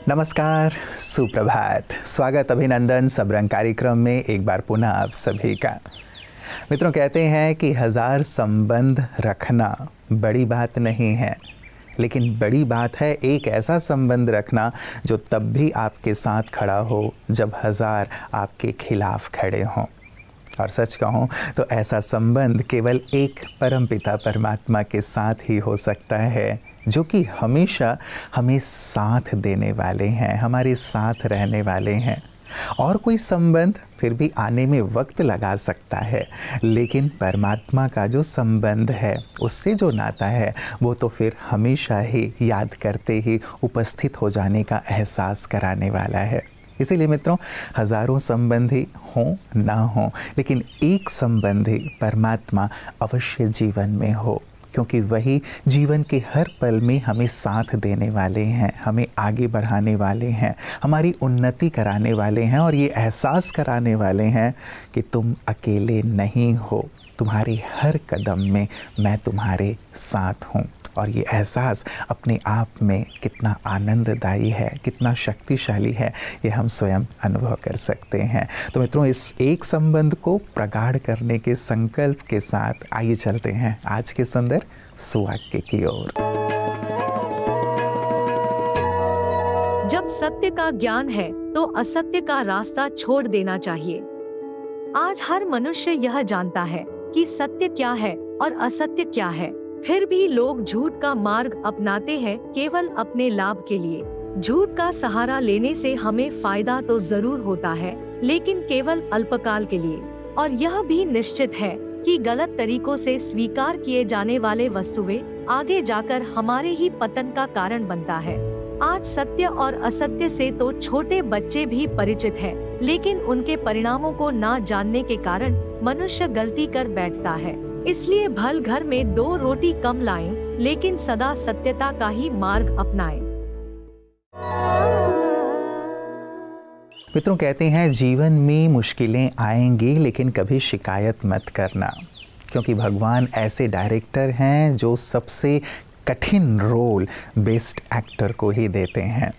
नमस्कार, सुप्रभात, स्वागत, अभिनंदन सबरंग कार्यक्रम में एक बार पुनः आप सभी का। मित्रों, कहते हैं कि 1000 संबंध रखना बड़ी बात नहीं है, लेकिन बड़ी बात है एक ऐसा संबंध रखना जो तब भी आपके साथ खड़ा हो जब 1000 आपके खिलाफ खड़े हों। और सच कहूँ तो ऐसा संबंध केवल एक परमपिता परमात्मा के साथ ही हो सकता है, जो कि हमेशा हमें साथ देने वाले हैं, हमारे साथ रहने वाले हैं। और कोई संबंध फिर भी आने में वक्त लगा सकता है, लेकिन परमात्मा का जो संबंध है, उससे जो नाता है, वो तो फिर हमेशा ही याद करते ही उपस्थित हो जाने का एहसास कराने वाला है। इसीलिए मित्रों, हज़ारों संबंधी हों ना हों, लेकिन एक संबंधी परमात्मा अवश्य जीवन में हो, क्योंकि वही जीवन के हर पल में हमें साथ देने वाले हैं, हमें आगे बढ़ाने वाले हैं, हमारी उन्नति कराने वाले हैं और ये एहसास कराने वाले हैं कि तुम अकेले नहीं हो, तुम्हारे हर कदम में मैं तुम्हारे साथ हूँ। और ये एहसास अपने आप में कितना आनंददायी है, कितना शक्तिशाली है, ये हम स्वयं अनुभव कर सकते हैं। तो मित्रों, इस एक संबंध को प्रगाढ़ करने के संकल्प के साथ आइए चलते हैं आज के सुंदर सुवाक्य की ओर। जब सत्य का ज्ञान है तो असत्य का रास्ता छोड़ देना चाहिए। आज हर मनुष्य यह जानता है कि सत्य क्या है और असत्य क्या है, फिर भी लोग झूठ का मार्ग अपनाते हैं केवल अपने लाभ के लिए। झूठ का सहारा लेने से हमें फायदा तो जरूर होता है, लेकिन केवल अल्पकाल के लिए। और यह भी निश्चित है कि गलत तरीकों से स्वीकार किए जाने वाले वस्तुएं आगे जाकर हमारे ही पतन का कारण बनता है। आज सत्य और असत्य से तो छोटे बच्चे भी परिचित हैं, लेकिन उनके परिणामों को ना जानने के कारण मनुष्य गलती कर बैठता है। इसलिए भल घर में 2 रोटी कम लाएं, लेकिन सदा सत्यता का ही मार्ग अपनाएं। मित्रों, कहते हैं जीवन में मुश्किलें आएंगी, लेकिन कभी शिकायत मत करना, क्योंकि भगवान ऐसे डायरेक्टर हैं जो सबसे कठिन रोल बेस्ट एक्टर को ही देते हैं।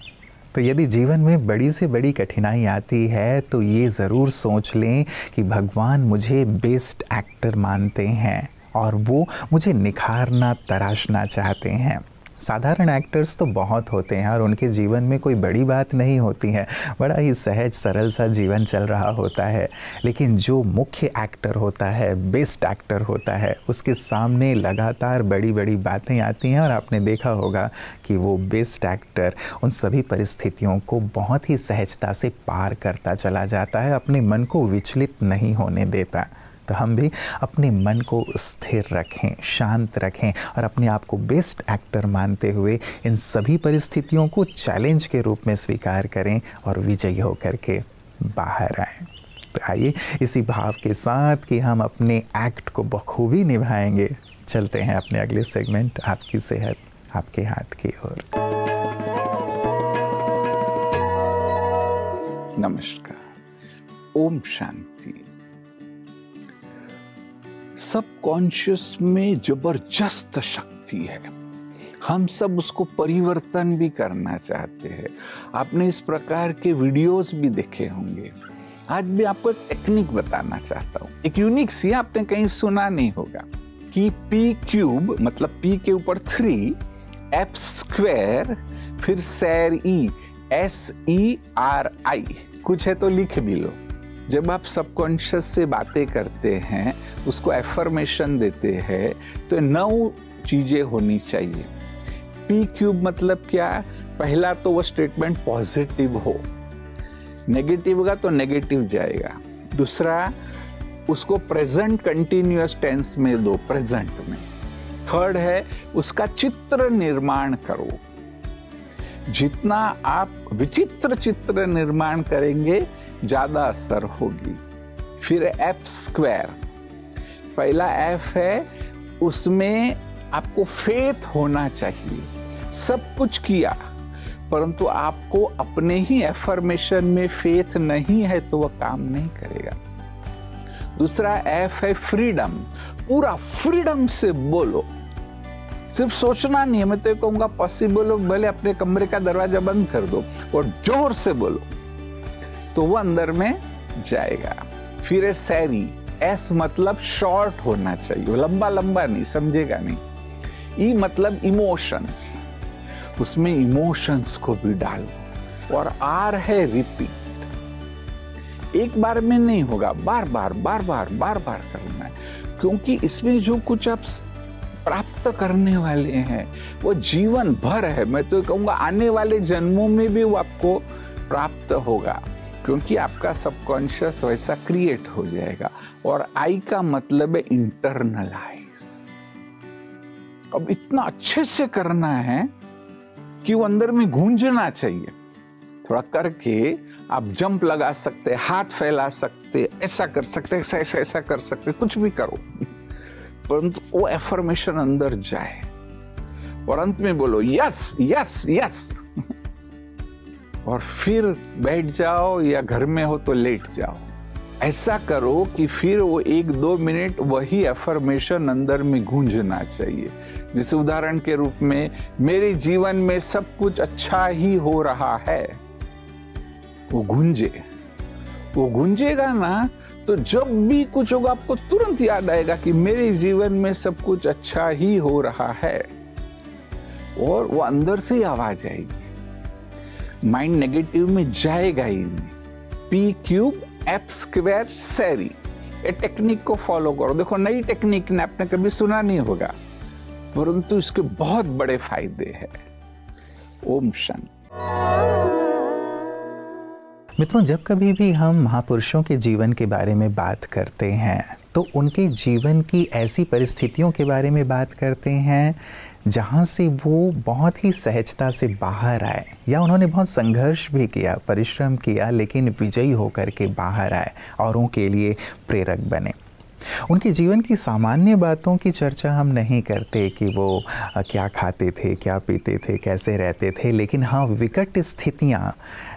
तो यदि जीवन में बड़ी से बड़ी कठिनाई आती है तो ये ज़रूर सोच लें कि भगवान मुझे बेस्ट एक्टर मानते हैं और वो मुझे निखारना, तराशना चाहते हैं। साधारण एक्टर्स तो बहुत होते हैं और उनके जीवन में कोई बड़ी बात नहीं होती है, बड़ा ही सहज सरल सा जीवन चल रहा होता है। लेकिन जो मुख्य एक्टर होता है, बेस्ट एक्टर होता है, उसके सामने लगातार बड़ी बड़ी बातें आती हैं और आपने देखा होगा कि वो बेस्ट एक्टर उन सभी परिस्थितियों को बहुत ही सहजता से पार करता चला जाता है, अपने मन को विचलित नहीं होने देता। तो हम भी अपने मन को स्थिर रखें, शांत रखें और अपने आप को बेस्ट एक्टर मानते हुए इन सभी परिस्थितियों को चैलेंज के रूप में स्वीकार करें और विजयी होकर के बाहर आएं। तो आइए इसी भाव के साथ कि हम अपने एक्ट को बखूबी निभाएंगे, चलते हैं अपने अगले सेगमेंट आपकी सेहत आपके हाथ की ओर। नमस्कार, ओम शांति। सबकॉन्शियस में जबरदस्त शक्ति है, हम सब उसको परिवर्तन भी करना चाहते हैं। आपने इस प्रकार के वीडियोस भी देखे होंगे। आज भी आपको एक टेक्निक बताना चाहता हूँ, एक यूनिक सी, आपने कहीं सुना नहीं होगा कि P³ मतलब P के ऊपर 3, F² फिर SERI कुछ है तो लिख भी लो। जब आप सबकॉन्शियस से बातें करते हैं, उसको एफर्मेशन देते हैं, तो 9 चीजें होनी चाहिए। P³ मतलब क्या? पहला तो वो स्टेटमेंट पॉजिटिव हो, नेगेटिव होगा तो नेगेटिव जाएगा। दूसरा, उसको प्रेजेंट कंटिन्यूअस टेंस में दो, प्रेजेंट में। थर्ड है, उसका चित्र निर्माण करो। जितना आप विचित्र चित्र निर्माण करेंगे, ज्यादा असर होगी। फिर F², पहला F है, उसमें आपको फेथ होना चाहिए। सब कुछ किया, परंतु आपको अपने ही एफर्मेशन में फेथ नहीं है तो वह काम नहीं करेगा। दूसरा F है फ्रीडम, पूरा फ्रीडम से बोलो। सिर्फ सोचना नहीं है, मैं तो कहूँगा पॉसिबल हो भले अपने कमरे का दरवाजा बंद कर दो और जोर से बोलो तो वो अंदर में जाएगा। फिर है सैरी, एस मतलब शॉर्ट होना चाहिए, लंबा लंबा नहीं, समझेगा नहीं। ई मतलब इमोशंस, उसमें इमोशंस को भी डालो। और आर है रिपीट, एक बार में नहीं होगा, बार बार बार बार बार बार करना है, क्योंकि इसमें जो कुछ आप प्राप्त करने वाले हैं वो जीवन भर है। मैं तो कहूँगा आने वाले जन्मों में भी वो आपको प्राप्त होगा, क्योंकि आपका सबकॉन्शियस वैसा क्रिएट हो जाएगा। और आई का मतलब है इंटरनलाइज। अब इतना अच्छे से करना है कि वो अंदर में गूंजना चाहिए। थोड़ा करके आप जंप लगा सकते, हाथ फैला सकते, ऐसा कर सकते, ऐसा कर सकते, कुछ भी करो, परंतु वो एफर्मेशन अंदर जाए और अंत में बोलो यस यस यस। और फिर बैठ जाओ या घर में हो तो लेट जाओ। ऐसा करो कि फिर वो 1-2 मिनट वही एफर्मेशन अंदर में गूंजना चाहिए। जैसे उदाहरण के रूप में, मेरे जीवन में सब कुछ अच्छा ही हो रहा है, वो गूंजे। वो गूंजेगा ना तो जब भी कुछ होगा आपको तुरंत याद आएगा कि मेरे जीवन में सब कुछ अच्छा ही हो रहा है, और वो अंदर से आवाज आएगी। माइंड नेगेटिव में जाएगा ही नहीं। P3F² सैरी, ये टेक्निक को फॉलो करो। देखो नई टेक्निक ने आपने कभी सुना नहीं होगा, परंतु इसके बहुत बड़े फायदे हैं। ओम शांति। मित्रों, जब कभी भी हम महापुरुषों के जीवन के बारे में बात करते हैं तो उनके जीवन की ऐसी परिस्थितियों के बारे में बात करते हैं जहाँ से वो बहुत ही सहजता से बाहर आए, या उन्होंने बहुत संघर्ष भी किया, परिश्रम किया, लेकिन विजयी होकर के बाहर आए, औरों के लिए प्रेरक बने। उनके जीवन की सामान्य बातों की चर्चा हम नहीं करते कि वो क्या खाते थे, क्या पीते थे, कैसे रहते थे, लेकिन हाँ, विकट स्थितियाँ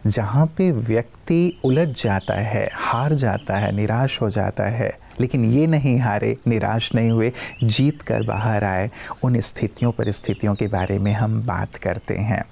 जहाँ पे व्यक्ति उलझ जाता है, हार जाता है, निराश हो जाता है, लेकिन ये नहीं हारे, निराश नहीं हुए, जीत कर बाहर आए, उन स्थितियों परिस्थितियों के बारे में हम बात करते हैं।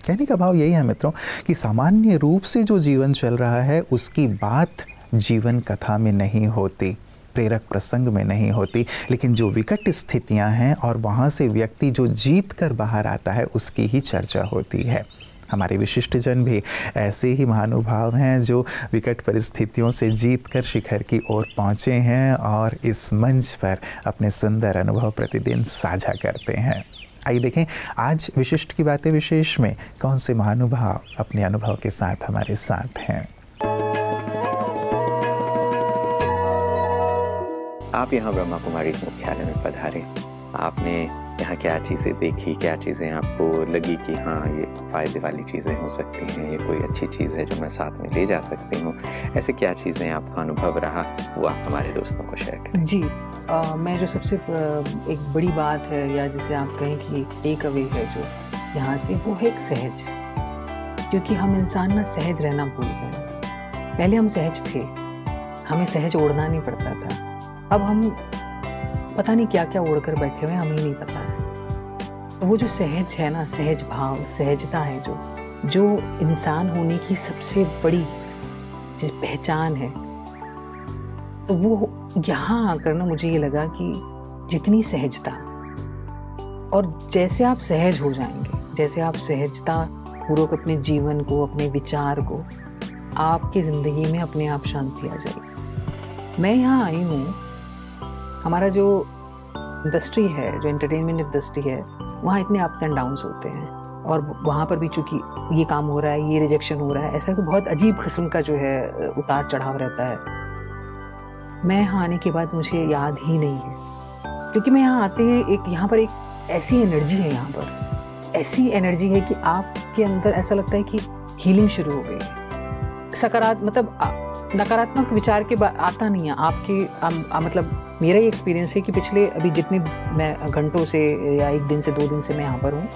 कहने का भाव यही है मित्रों कि सामान्य रूप से जो जीवन चल रहा है उसकी बात जीवन कथा में नहीं होती, प्रेरक प्रसंग में नहीं होती, लेकिन जो विकट स्थितियां हैं और वहाँ से व्यक्ति जो जीत कर बाहर आता है उसकी ही चर्चा होती है। हमारे विशिष्ट जन भी ऐसे ही महानुभाव हैं जो विकट परिस्थितियों से जीत कर शिखर की ओर पहुँचे हैं और इस मंच पर अपने सुंदर अनुभव प्रतिदिन साझा करते हैं। आइए देखें आज विशिष्ट की बातें विशेष में कौन से महानुभाव अपने अनुभव के साथ हमारे साथ हैं। आप यहाँ ब्रह्मा कुमारी मुख्यालय में पधारे, आपने यहाँ क्या चीज़ें देखी, क्या चीज़ें आपको लगी कि हाँ ये फ़ायदे वाली चीज़ें हो सकती हैं, ये कोई अच्छी चीज़ है जो मैं साथ में ले जा सकती हूँ, ऐसे क्या चीज़ें आपका अनुभव रहा वो आप हमारे दोस्तों को शेयर करें। जी मैं जो सबसे एक बड़ी बात है, या जिसे आप कहें कि टेक अवे है जो यहाँ से, वो है एक सहज। क्योंकि हम इंसान ना सहज रहना भूल गए। पहले हम सहज थे, हमें सहज ओढ़ना नहीं पड़ता था, अब हम पता नहीं क्या क्या ओढ़ कर बैठे हुए, हमें नहीं पता है। तो वो जो सहज है ना, सहज भाव, सहजता है जो इंसान होने की सबसे बड़ी पहचान है। तो वो यहाँ आकर ना मुझे ये लगा कि जितनी सहजता, और जैसे आप सहज हो जाएंगे, जैसे आप सहजता पूर्वक अपने जीवन को, अपने विचार को, आपकी ज़िंदगी में अपने आप शांति आ जाएगी। मैं यहाँ आई हूँ, हमारा जो इंडस्ट्री है, जो एंटरटेनमेंट इंडस्ट्री है, वहाँ इतने अप्स एंड डाउन्स होते हैं, और वहाँ पर भी चूँकि ये काम हो रहा है, ये रिजेक्शन हो रहा है, ऐसा तो बहुत अजीब किस्म का जो है उतार चढ़ाव रहता है। मैं यहाँ आने के बाद मुझे याद ही नहीं है, क्योंकि मैं यहाँ आते ही यहाँ पर एक ऐसी एनर्जी है, यहाँ पर ऐसी एनर्जी है कि आपके अंदर ऐसा लगता है कि हीलिंग शुरू हो गई है। सकारात्मक मतलब नकारात्मक विचार के आता नहीं है आपके। मतलब मेरा ये एक्सपीरियंस है कि पिछले अभी जितने मैं घंटों से या 1 दिन से 2 दिन से मैं यहाँ पर हूँ,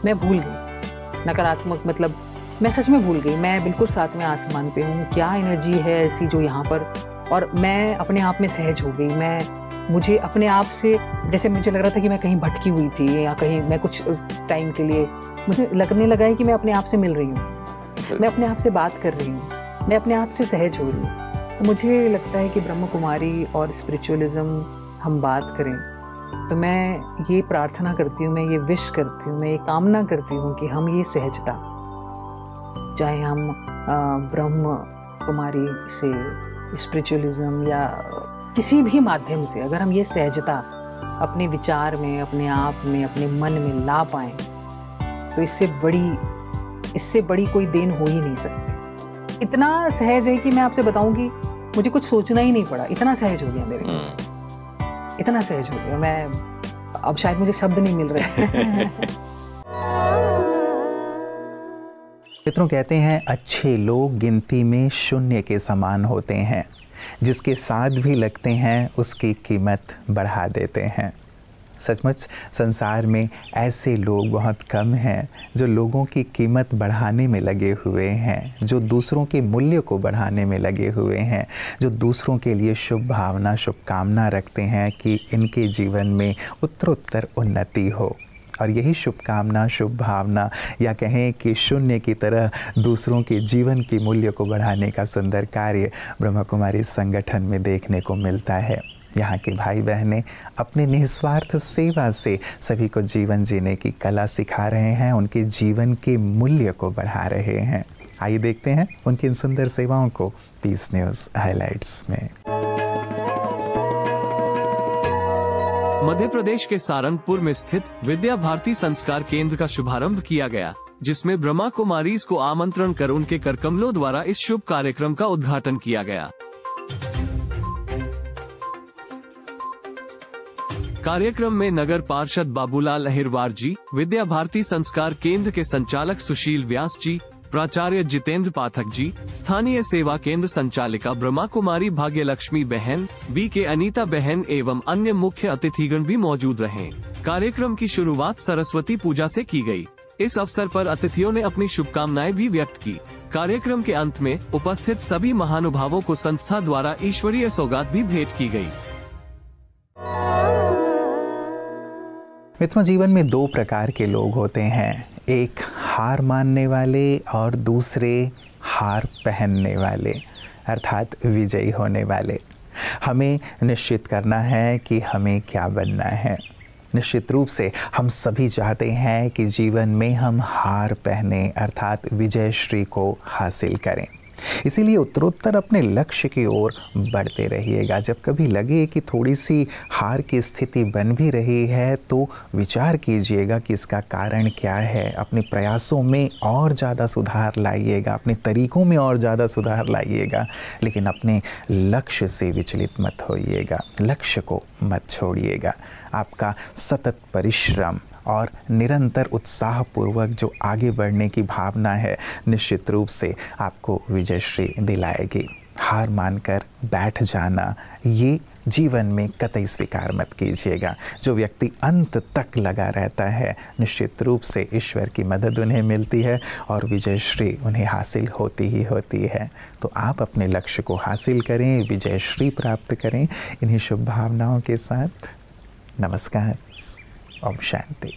मैं भूल गई नकारात्मक, मतलब मैं सच में भूल गई। मैं बिल्कुल सातवें आसमान पे हूँ। क्या एनर्जी है ऐसी जो यहाँ पर, और मैं अपने आप में सहज हो गई। मुझे अपने आप से, जैसे मुझे लग रहा था कि मैं कहीं भटकी हुई थी या कहीं मैं कुछ टाइम के लिए, मुझे लगने लगा है कि मैं अपने आप से मिल रही हूँ, मैं अपने आप से बात कर रही हूँ, मैं अपने आप से सहज हो रही हूँ। तो मुझे लगता है कि ब्रह्म कुमारी और स्पिरिचुअलिज्म हम बात करें तो मैं ये प्रार्थना करती हूँ, मैं ये विश करती हूँ, मैं ये कामना करती हूँ कि हम ये सहजता, चाहे हम ब्रह्म कुमारी से, स्पिरिचुअलिज्म या किसी भी माध्यम से, अगर हम ये सहजता अपने विचार में, अपने आप में, अपने मन में ला पाएं तो इससे बड़ी कोई देन हो ही नहीं सकती। इतना सहज है कि मैं आपसे बताऊं कि मुझे कुछ सोचना ही नहीं पड़ा, इतना सहज हो गया मेरे को, इतना सहज हो गया। मैं अब शायद मुझे शब्द नहीं मिल रहे। मित्रों, कहते हैं अच्छे लोग गिनती में शून्य के समान होते हैं, जिसके साथ भी लगते हैं उसकी कीमत बढ़ा देते हैं। सचमुच संसार में ऐसे लोग बहुत कम हैं जो लोगों की कीमत बढ़ाने में लगे हुए हैं, जो दूसरों के मूल्य को बढ़ाने में लगे हुए हैं, जो दूसरों के लिए शुभ भावना, शुभकामना रखते हैं कि इनके जीवन में उत्तरोत्तर उन्नति हो। और यही शुभकामना, शुभ भावना या कहें कि शून्य की तरह दूसरों के जीवन के मूल्य को बढ़ाने का सुंदर कार्य ब्रह्म कुमारी संगठन में देखने को मिलता है। यहाँ के भाई बहनें अपने निस्वार्थ सेवा से सभी को जीवन जीने की कला सिखा रहे हैं, उनके जीवन के मूल्य को बढ़ा रहे हैं। आइए देखते हैं उनकी इन सुंदर सेवाओं को पीस न्यूज़ हाइलाइट्स में। मध्य प्रदेश के सारंगपुर में स्थित विद्या भारती संस्कार केंद्र का शुभारंभ किया गया, जिसमें ब्रह्मा कुमारीज को आमंत्रण कर उनके करकमलों द्वारा इस शुभ कार्यक्रम का उद्घाटन किया गया। कार्यक्रम में नगर पार्षद बाबूलाल अहिरवार जी, विद्या भारती संस्कार केंद्र के संचालक सुशील व्यास जी, प्राचार्य जितेंद्र पाठक जी, स्थानीय सेवा केंद्र संचालिका ब्रह्मा कुमारी भाग्यलक्ष्मी बहन, BK अनीता बहन एवं अन्य मुख्य अतिथिगण भी मौजूद रहे। कार्यक्रम की शुरुआत सरस्वती पूजा से की गई। इस अवसर पर अतिथियों ने अपनी शुभकामनाएं भी व्यक्त की। कार्यक्रम के अंत में उपस्थित सभी महानुभावों को संस्था द्वारा ईश्वरीय सौगात भी भेंट की गई। मित्रों, जीवन में दो प्रकार के लोग होते हैं, एक हार मानने वाले और दूसरे हार पहनने वाले, अर्थात विजयी होने वाले। हमें निश्चित करना है कि हमें क्या बनना है। निश्चित रूप से हम सभी चाहते हैं कि जीवन में हम हार पहने, अर्थात विजयश्री को हासिल करें। इसीलिए उत्तरोत्तर अपने लक्ष्य की ओर बढ़ते रहिएगा। जब कभी लगे कि थोड़ी सी हार की स्थिति बन भी रही है तो विचार कीजिएगा कि इसका कारण क्या है। अपने प्रयासों में और ज़्यादा सुधार लाइएगा, अपने तरीकों में और ज़्यादा सुधार लाइएगा, लेकिन अपने लक्ष्य से विचलित मत होइएगा, लक्ष्य को मत छोड़िएगा। आपका सतत परिश्रम और निरंतर उत्साहपूर्वक जो आगे बढ़ने की भावना है निश्चित रूप से आपको विजयश्री दिलाएगी। हार मानकर बैठ जाना ये जीवन में कतई स्वीकार मत कीजिएगा। जो व्यक्ति अंत तक लगा रहता है निश्चित रूप से ईश्वर की मदद उन्हें मिलती है और विजयश्री उन्हें हासिल होती ही होती है। तो आप अपने लक्ष्य को हासिल करें, विजयश्री प्राप्त करें। इन्हीं शुभ भावनाओं के साथ नमस्कार, ओम शांति।